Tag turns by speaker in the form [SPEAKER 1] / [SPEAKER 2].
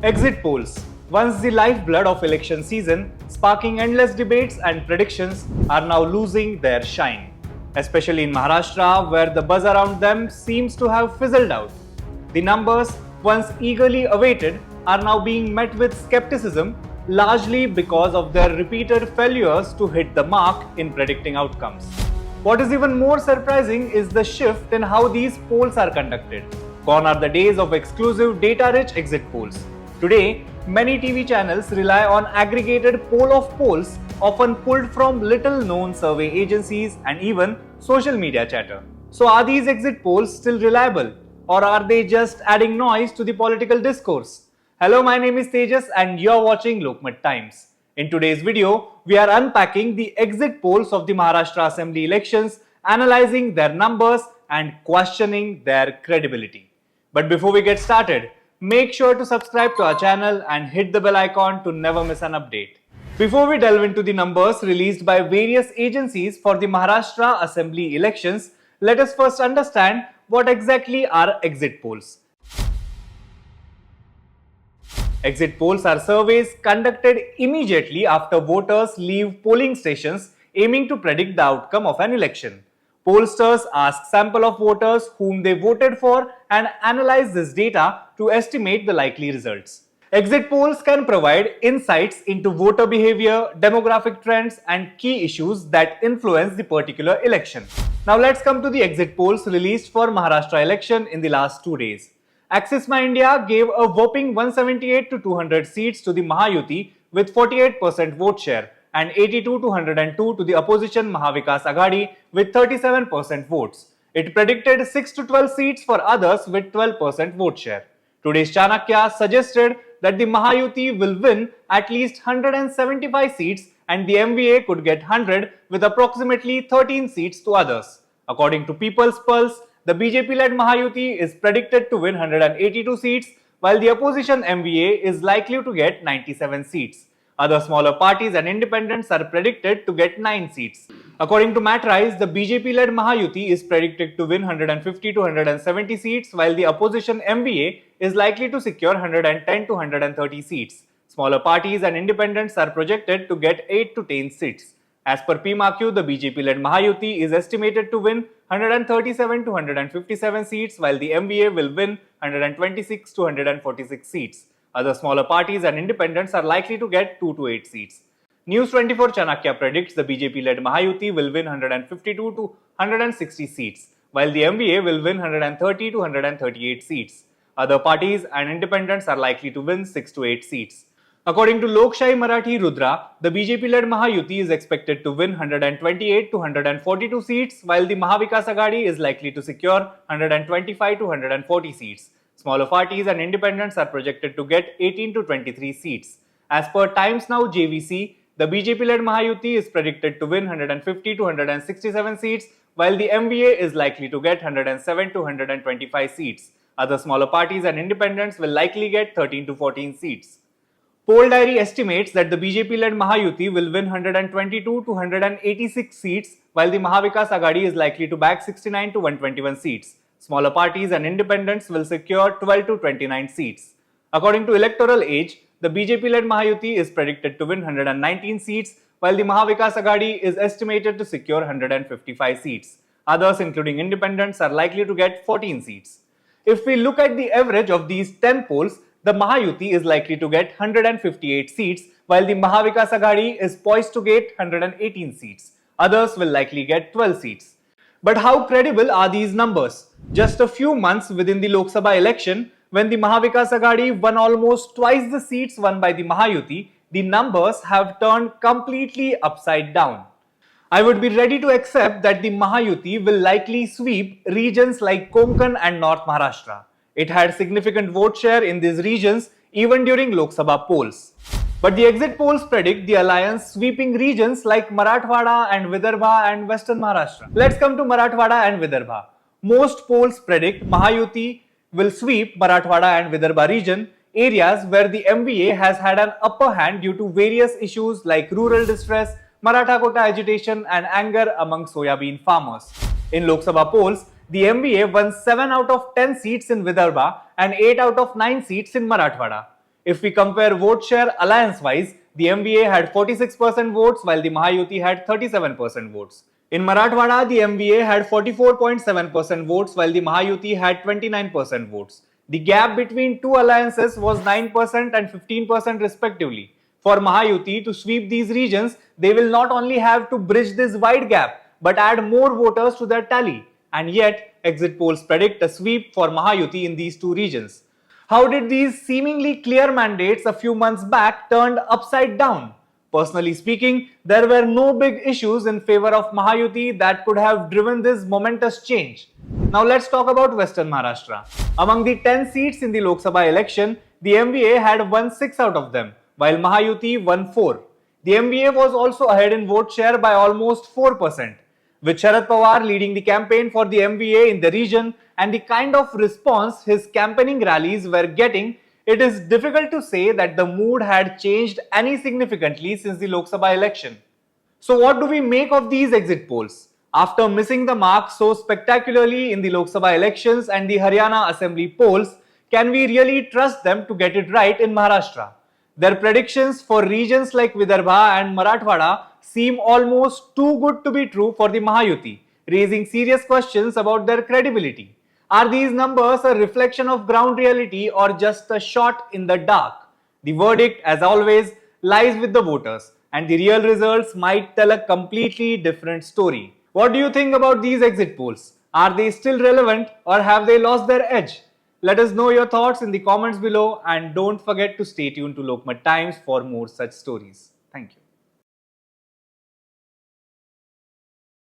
[SPEAKER 1] Exit polls, once the lifeblood of election season, sparking endless debates and predictions, are now losing their shine. Especially in Maharashtra, where the buzz around them seems to have fizzled out. The numbers, once eagerly awaited, are now being met with skepticism, largely because of their repeated failures to hit the mark in predicting outcomes. What is even more surprising is the shift in how these polls are conducted. Gone are the days of exclusive data-rich exit polls. Today, many TV channels rely on aggregated poll of polls, often pulled from little-known survey agencies and even social media chatter. So are these exit polls still reliable, or are they just adding noise to the political discourse? Hello, my name is Tejas and you're watching Lokmat Times. In today's video, we are unpacking the exit polls of the Maharashtra Assembly elections, analyzing their numbers and questioning their credibility. But before we get started, make sure to subscribe to our channel and hit the bell icon to never miss an update. Before we delve into the numbers released by various agencies for the Maharashtra Assembly elections, let us first understand what exactly are exit polls. Exit polls are surveys conducted immediately after voters leave polling stations aiming to predict the outcome of an election. Pollsters ask sample of voters whom they voted for and analyze this data to estimate the likely results. Exit polls can provide insights into voter behavior, demographic trends, and key issues that influence the particular election. Now let's come to the exit polls released for Maharashtra election in the last 2 days. Axis My India gave a whopping 178 to 200 seats to the Mahayuti with 48% vote share and 82 to 102 to the opposition Mahavikas Aghadi with 37% votes. It predicted 6 to 12 seats for others with 12% vote share. Today's Chanakya suggested that the Mahayuti will win at least 175 seats and the MVA could get 100 with approximately 13 seats to others. According to People's Pulse, the BJP-led Mahayuti is predicted to win 182 seats, while the opposition MVA is likely to get 97 seats. Other smaller parties and independents are predicted to get 9 seats. According to Matrise, the BJP-led Mahayuti is predicted to win 150 to 170 seats, while the opposition MVA is likely to secure 110 to 130 seats. Smaller parties and independents are projected to get 8 to 10 seats. As per PMAQ, the BJP-led Mahayuti is estimated to win 137 to 157 seats, while the MVA will win 126 to 146 seats. Other smaller parties and independents are likely to get 2 to 8 seats. News 24 Chanakya predicts the BJP-led Mahayuti will win 152 to 160 seats, while the MVA will win 130 to 138 seats. Other parties and independents are likely to win 6 to 8 seats. According to Lokshai Marathi Rudra, the BJP-led Mahayuti is expected to win 128 to 142 seats, while the Mahavikas Aghadi is likely to secure 125 to 140 seats. Smaller parties and independents are projected to get 18 to 23 seats. As per Times Now JVC, the BJP-led Mahayuti is predicted to win 150 to 167 seats, while the MVA is likely to get 107 to 125 seats. Other smaller parties and independents will likely get 13 to 14 seats. Poll Diary estimates that the BJP-led Mahayuti will win 122 to 186 seats, while the Mahavikas Aghadi is likely to bag 69 to 121 seats. Smaller parties and independents will secure 12 to 29 seats. According to Electoral Age, the BJP-led Mahayuti is predicted to win 119 seats, while the Mahavikas Aghadi is estimated to secure 155 seats. Others, including independents, are likely to get 14 seats. If we look at the average of these 10 polls, the Mahayuti is likely to get 158 seats, while the Mahavikas Aghadi is poised to get 118 seats. Others will likely get 12 seats. But how credible are these numbers? Just a few months within the Lok Sabha election, when the Mahavikas Aghadi won almost twice the seats won by the Mahayuti, the numbers have turned completely upside down. I would be ready to accept that the Mahayuti will likely sweep regions like Konkan and North Maharashtra. It had significant vote share in these regions even during Lok Sabha polls. But the exit polls predict the alliance sweeping regions like Marathwada and Vidarbha and Western Maharashtra. Let's come to Marathwada and Vidarbha. Most polls predict Mahayuti will sweep Marathwada and Vidarbha region, areas where the MVA has had an upper hand due to various issues like rural distress, Maratha quota agitation and anger among soyabean farmers. In Lok Sabha polls, the MVA won 7 out of 10 seats in Vidarbha and 8 out of 9 seats in Marathwada. If we compare vote share alliance-wise, the MVA had 46% votes while the Mahayuti had 37% votes. In Marathwada, the MVA had 44.7% votes while the Mahayuti had 29% votes. The gap between two alliances was 9% and 15% respectively. For Mahayuti to sweep these regions, they will not only have to bridge this wide gap but add more voters to their tally. And yet, exit polls predict a sweep for Mahayuti in these two regions. How did these seemingly clear mandates a few months back turned upside down? Personally speaking, there were no big issues in favor of Mahayuti that could have driven this momentous change. Now let's talk about Western Maharashtra. Among the 10 seats in the Lok Sabha election, the MVA had won 6 out of them, while Mahayuti won 4. The MVA was also ahead in vote share by almost 4%. With Sharad Pawar leading the campaign for the MVA in the region and the kind of response his campaigning rallies were getting, it is difficult to say that the mood had changed any significantly since the Lok Sabha election. So what do we make of these exit polls? After missing the mark so spectacularly in the Lok Sabha elections and the Haryana Assembly polls, can we really trust them to get it right in Maharashtra? Their predictions for regions like Vidarbha and Marathwada seem almost too good to be true for the Mahayuti, raising serious questions about their credibility. Are these numbers a reflection of ground reality or just a shot in the dark? The verdict, as always, lies with the voters, and the real results might tell a completely different story. What do you think about these exit polls? Are they still relevant or have they lost their edge? Let us know your thoughts in the comments below, and don't forget to stay tuned to Lokmat Times for more such stories. Thank you.